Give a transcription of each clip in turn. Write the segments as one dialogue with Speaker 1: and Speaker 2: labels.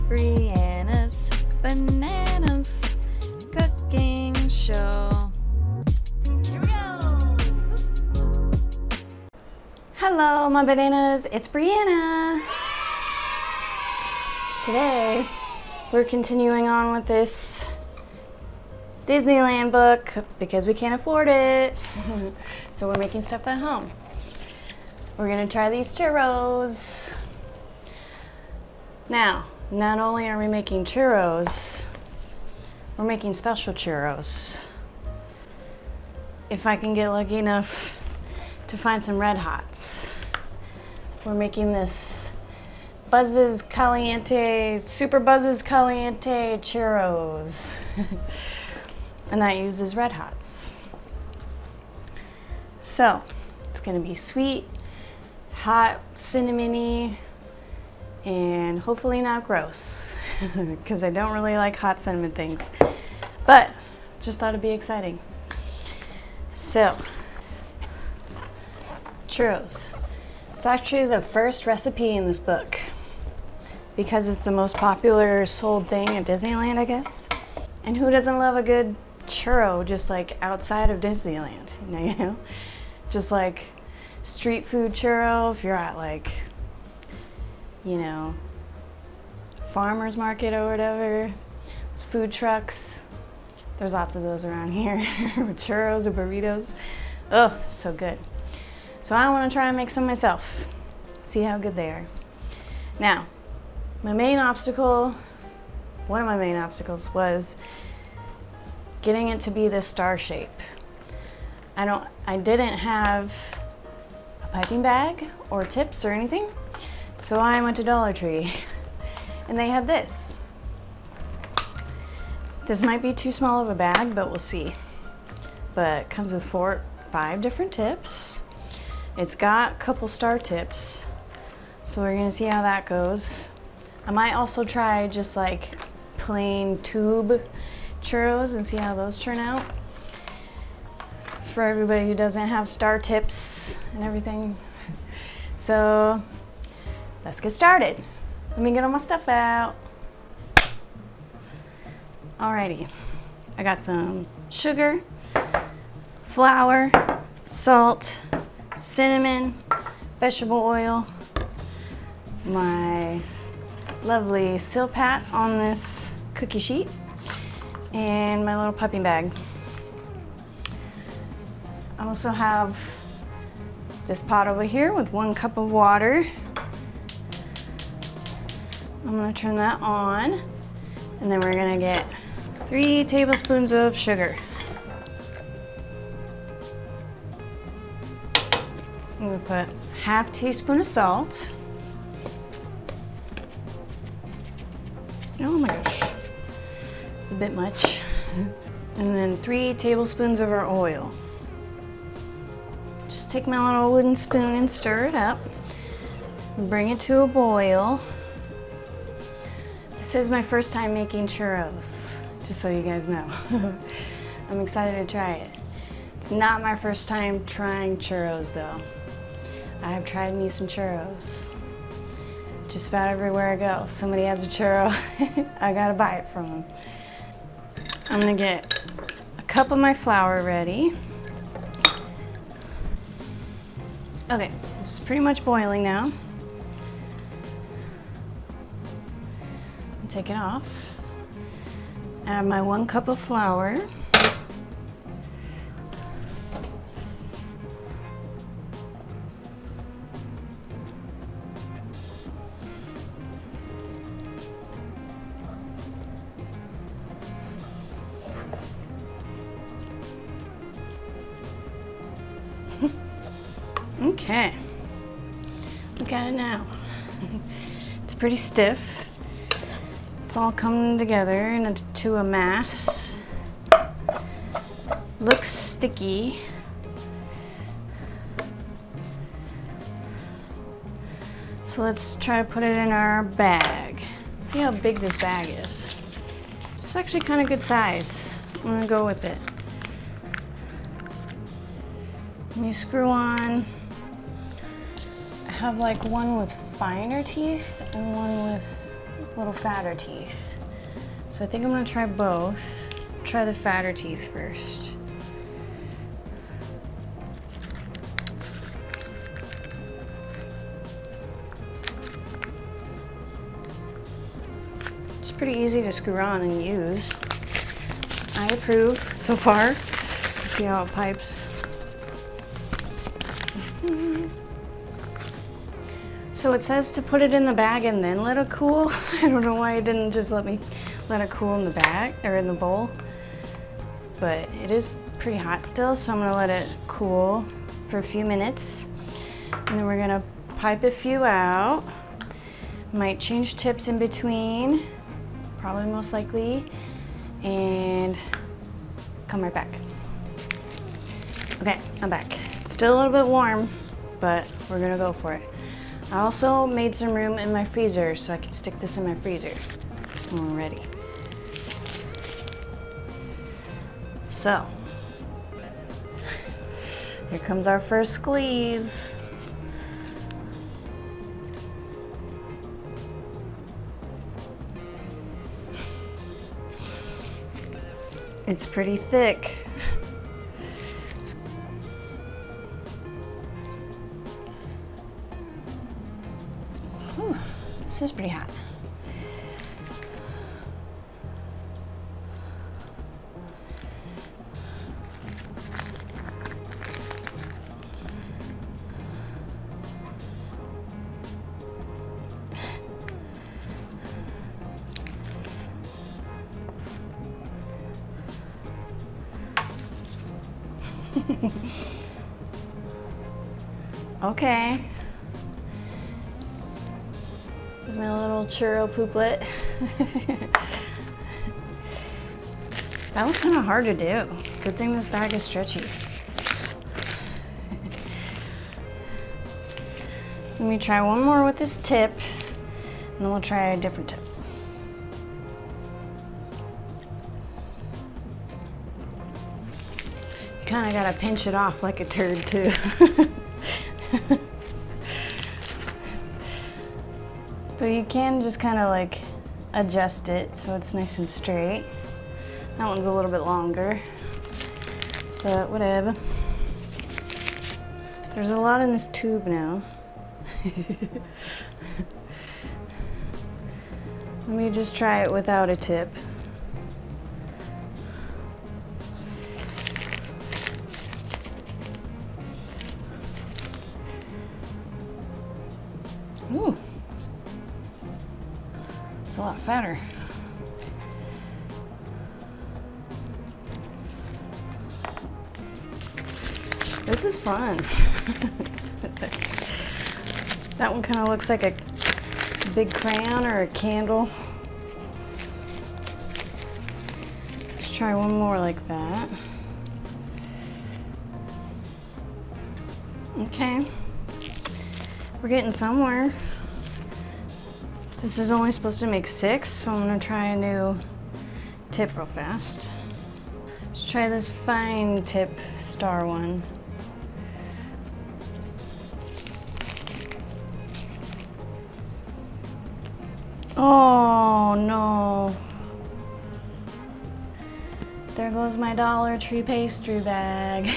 Speaker 1: Brianna's Bananas Cooking Show. Here we go! Hello, my bananas. It's Brianna. Today, we're continuing on with this Disneyland book because we can't afford it. So we're making stuff at home. We're gonna try these churros. Now, not only are we making churros, we're making special churros. If I can get lucky enough to find some Red Hots. We're making this Buzzes Caliente, Super Buzzes Caliente churros. And that uses Red Hots. So, it's gonna be sweet, hot, cinnamony, and hopefully not gross, because I don't really like hot cinnamon things. But, just thought it'd be exciting. So, churros. It's actually the first recipe in this book, because it's the most popular sold thing at Disneyland, I guess. And who doesn't love a good churro just like outside of Disneyland, you know? Just like street food churro, if you're at like, you know, farmer's market or whatever, it's food trucks. There's lots of those around here, with churros or burritos. Oh, so good. So I want to try and make some myself, see how good they are. Now, one of my main obstacles was getting it to be this star shape. I didn't have a piping bag or tips or anything, so I went to Dollar Tree and they had this. This might be too small of a bag, but we'll see. But it comes with 5 different tips. It's got a couple star tips, so we're gonna see how that goes. I might also try just like plain tube churros and see how those turn out. For everybody who doesn't have star tips and everything. So let's get started. Let me get all my stuff out. Alrighty, I got some sugar, flour, salt, cinnamon, vegetable oil, my lovely Silpat on this cookie sheet, and my little piping bag. I also have this pot over here with 1 cup of water. I'm gonna turn that on, and then we're gonna get 3 tablespoons of sugar. I'm gonna put ½ teaspoon of salt. Oh my gosh, it's a bit much. And then 3 tablespoons of our oil. Just take my little wooden spoon and stir it up. Bring it to a boil. This is my first time making churros, just so you guys know. I'm excited to try it. It's not my first time trying churros though. I have tried me some churros. Just about everywhere I go, somebody has a churro, I gotta buy it from them. I'm gonna get a cup of my flour ready. Okay, this is pretty much boiling now. Take it off. Add my 1 cup of flour. Okay, look at it now. It's pretty stiff. It's all coming together into a mass. Looks sticky. So let's try to put it in our bag. See how big this bag is. It's actually kind of good size. I'm gonna go with it. When you screw on, I have like one with finer teeth and one with little fatter teeth. So I think I'm gonna try both. Try the fatter teeth first. It's pretty easy to screw on and use. I approve so far. See how it pipes. So it says to put it in the bag and then let it cool. I don't know why it didn't just let it cool in the bag or in the bowl. But it is pretty hot still, so I'm gonna let it cool for a few minutes. And then we're gonna pipe a few out. Might change tips in between, probably most likely, and come right back. Okay, I'm back. It's still a little bit warm, but we're gonna go for it. I also made some room in my freezer so I could stick this in my freezer when we're ready. So, here comes our first squeeze. It's pretty thick. Whew, this is pretty hot. Okay. Here's my little churro pooplet. That was kind of hard to do. Good thing this bag is stretchy. Let me try one more with this tip, and then we'll try a different tip. You kind of gotta pinch it off like a turd too. But you can just kind of like adjust it so it's nice and straight. That one's a little bit longer, but whatever. There's a lot in this tube now. Let me just try it without a tip. Ooh, it's a lot fatter. This is fun. That one kind of looks like a big crayon or a candle. Let's try one more like that. Okay. We're getting somewhere. This is only supposed to make 6, so I'm gonna try a new tip real fast. Let's try this fine tip star one. Oh no. There goes my Dollar Tree pastry bag.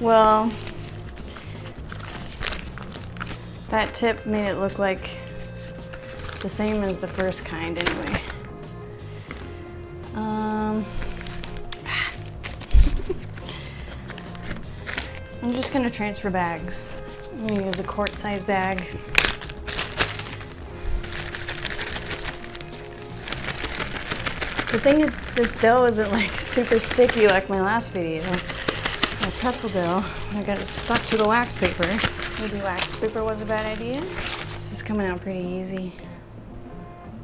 Speaker 1: Well, that tip made it look like the same as the first kind anyway. I'm just gonna transfer bags. I'm gonna use a quart-size bag. The thing is, this dough isn't like super sticky like my last video. My pretzel dough, I got it stuck to the wax paper. Maybe wax paper was a bad idea. This is coming out pretty easy.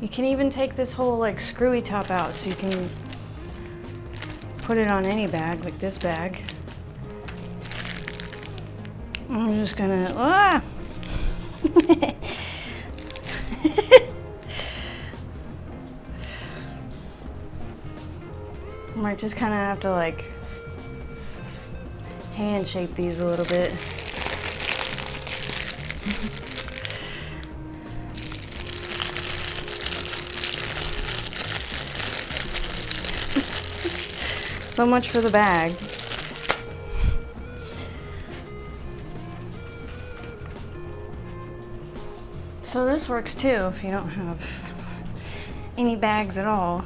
Speaker 1: You can even take this whole like screwy top out so you can put it on any bag, like this bag. I'm just gonna, I might just kind of have to like hand shape these a little bit. So much for the bag. So this works too if you don't have any bags at all.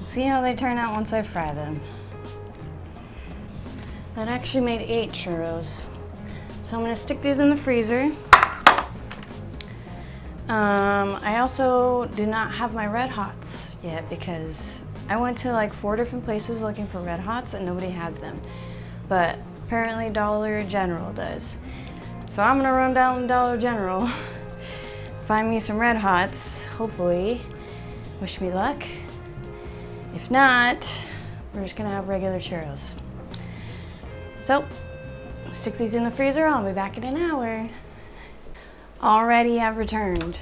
Speaker 1: See how they turn out once I fry them. That actually made 8 churros. So I'm gonna stick these in the freezer. I also do not have my Red Hots yet because I went to like 4 different places looking for Red Hots and nobody has them. But apparently Dollar General does. So I'm gonna run down to Dollar General, find me some Red Hots, hopefully. Wish me luck. If not, we're just gonna have regular churros. So, stick these in the freezer, I'll be back in an hour. Already I've returned.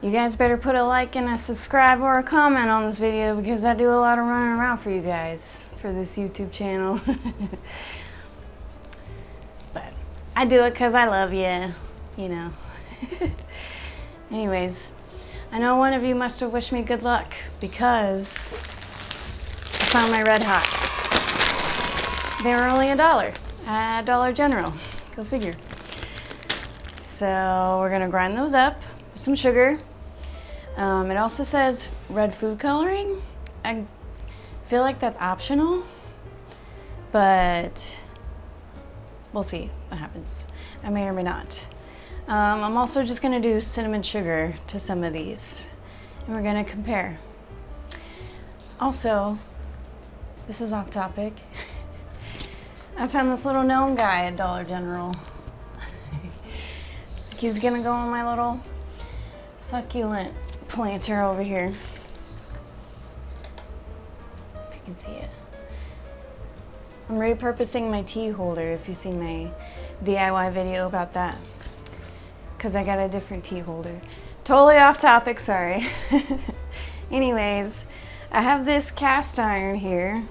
Speaker 1: You guys better put a like and a subscribe or a comment on this video because I do a lot of running around for you guys for this YouTube channel. But I do it because I love you, you know. Anyways, I know one of you must have wished me good luck because I found my Red Hots. They were only $1 at Dollar General. Go figure. So we're gonna grind those up with some sugar. It also says red food coloring. I feel like that's optional, but we'll see what happens. I may or may not. I'm also just gonna do cinnamon sugar to some of these, and we're gonna compare. Also, this is off topic. I found this little gnome guy at Dollar General. So he's gonna go on my little succulent planter over here. If you can see it. I'm repurposing my tea holder if you've seen my DIY video about that. Because I got a different tea holder. Totally off topic, sorry. Anyways, I have this cast iron here.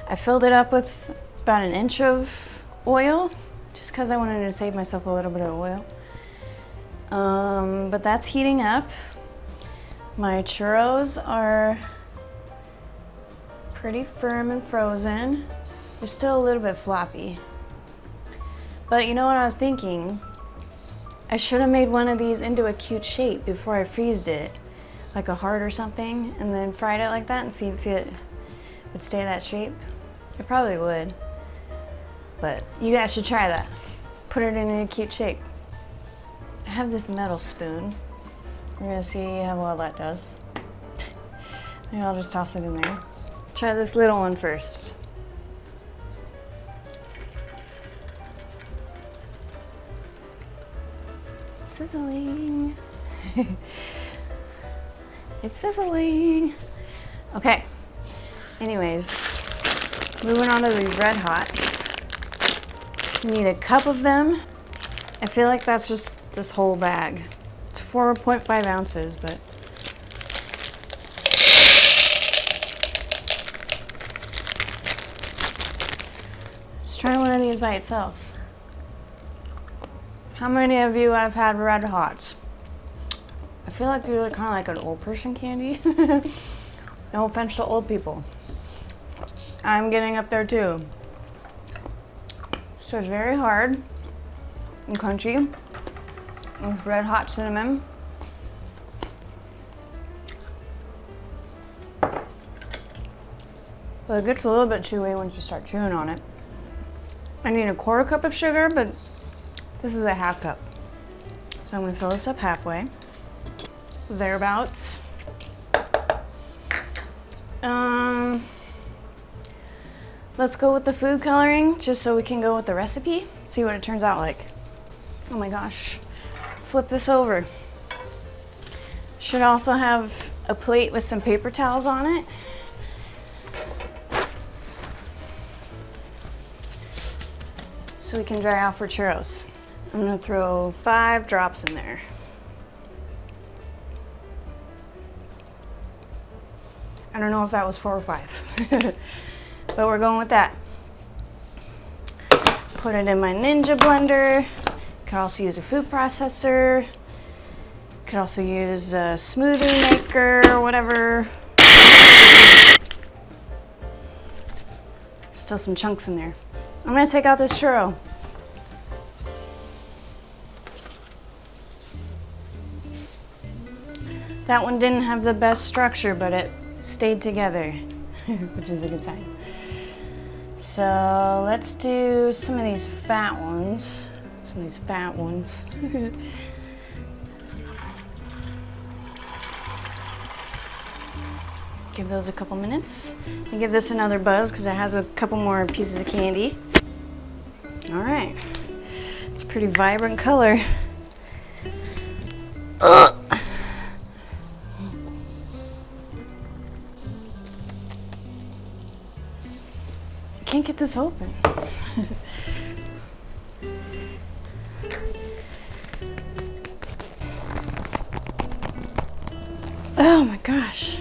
Speaker 1: I filled it up with about 1 inch of oil, just because I wanted to save myself a little bit of oil. But that's heating up. My churros are pretty firm and frozen. They're still a little bit floppy. But you know what I was thinking? I should have made one of these into a cute shape before I freezed it, like a heart or something, and then fried it like that and see if it would stay that shape. It probably would, but you guys should try that. Put it in a cute shape. I have this metal spoon. We're gonna see how well that does. Maybe I'll just toss it in there. Try this little one first. Sizzling. It's sizzling. Okay. Anyways, moving on to these Red Hots. You need a cup of them. I feel like that's just this whole bag. It's 4.5 ounces, but just try one of these by itself. How many of you have had Red Hots? I feel like you're kind of like an old person candy. No offense to old people. I'm getting up there too. So it's very hard and crunchy with red hot cinnamon. But it gets a little bit chewy once you start chewing on it. I need a 1/4 cup of sugar, but this is a 1/2 cup. So I'm gonna fill this up halfway, thereabouts. Let's go with the food coloring just so we can go with the recipe, see what it turns out like. Oh my gosh, flip this over. Should also have a plate with some paper towels on it. So we can dry off for churros. I'm gonna throw 5 drops in there. don't know if that was 4 or 5, but we're going with that. Put it in my Ninja blender. Could also use a food processor. Could also use a smoothie maker or whatever. Still some chunks in there. I'm gonna take out this churro. That one didn't have the best structure, but it stayed together, which is a good sign. So let's do some of these fat ones. Give those a couple minutes. And give this another buzz because it has a couple more pieces of candy. All right, it's a pretty vibrant color. Can't get this open. Oh my gosh.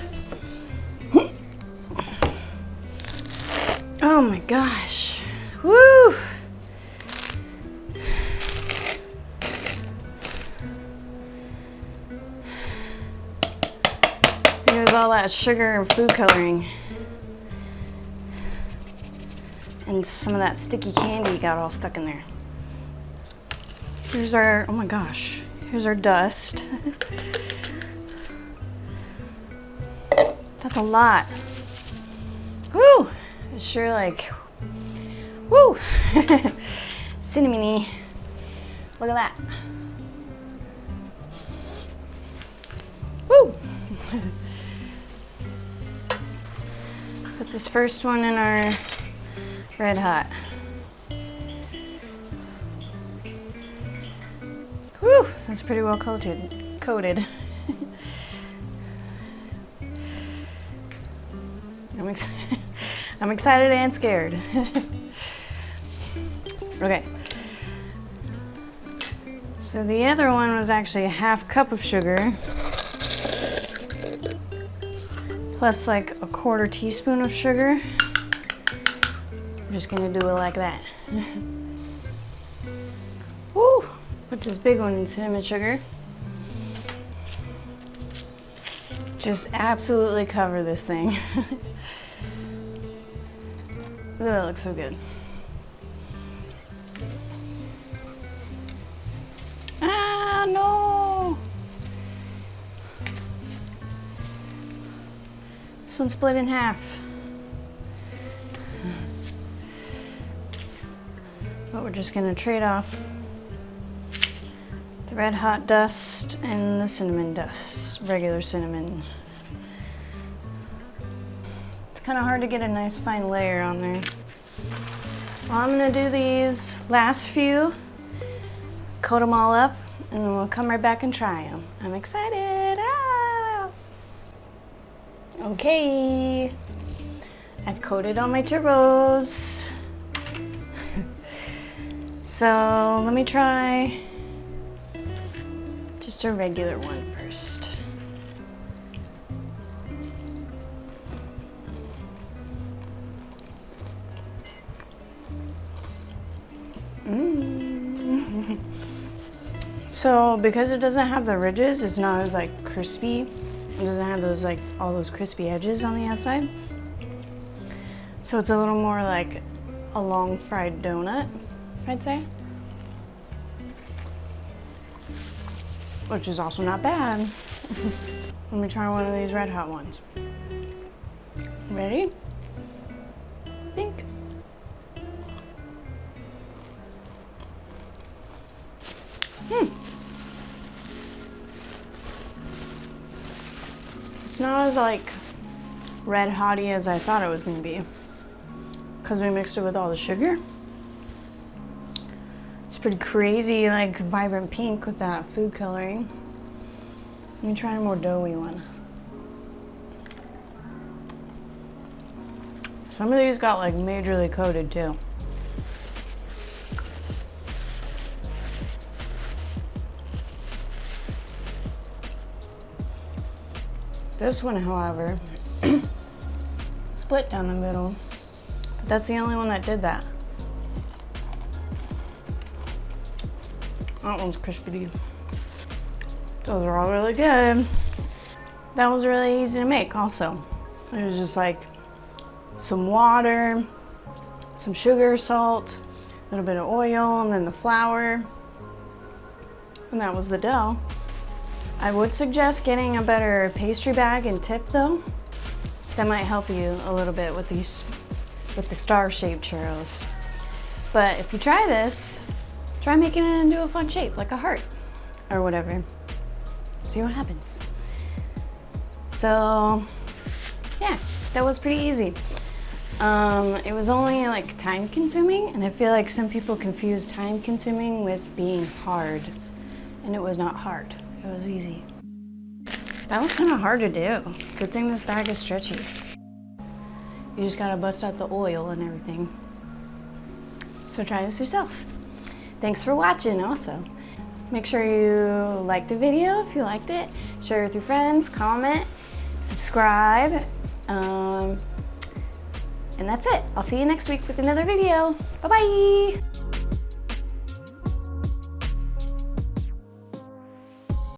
Speaker 1: Oh my gosh. Woo! There's all that sugar and food coloring. And some of that sticky candy got all stuck in there. Here's our, oh my gosh, here's our dust. That's a lot. Woo! It's sure like, woo! Cinnamony. Look at that. Woo! Put this first one in our Red Hot. Whew, that's pretty well coated. I'm excited and scared. Okay. So the other one was actually a half cup of sugar, plus like a 1/4 teaspoon of sugar. I'm just gonna do it like that. Woo! Put this big one in cinnamon sugar. Just absolutely cover this thing. Ooh, that looks so good. Ah, no! This one's split in half. But we're just gonna trade off the Red Hot dust and the cinnamon dust, regular cinnamon. It's kind of hard to get a nice fine layer on there. Well, I'm gonna do these last few, coat them all up, and then we'll come right back and try them. I'm excited. Ah! Okay, I've coated all my churros. So let me try just a regular one first. So because it doesn't have the ridges, it's not as like crispy. It doesn't have those like all those crispy edges on the outside. So it's a little more like a long fried donut, I'd say. Which is also not bad. Let me try one of these Red Hot ones. Ready? Think. It's not as like red hotty as I thought it was gonna be, because we mixed it with all the sugar. It's pretty crazy, like vibrant pink with that food coloring. Let me try a more doughy one. Some of these got like majorly coated too. This one, however, split down the middle. But that's the only one that did that. That one's crispy. Those are all really good. That was really easy to make also. It was just like some water, some sugar, salt, a little bit of oil, and then the flour. And that was the dough. I would suggest getting a better pastry bag and tip though. That might help you a little bit with the star-shaped churros. But if you try this, try making it into a fun shape, like a heart or whatever. See what happens. So yeah, that was pretty easy. It was only like time consuming, and I feel like some people confuse time consuming with being hard, and it was not hard, it was easy. That was kind of hard to do. Good thing this bag is stretchy. You just gotta bust out the oil and everything. So try this yourself. Thanks for watching also. Make sure you like the video if you liked it, share it with your friends, comment, subscribe, and that's it. I'll see you next week with another video. Bye-bye.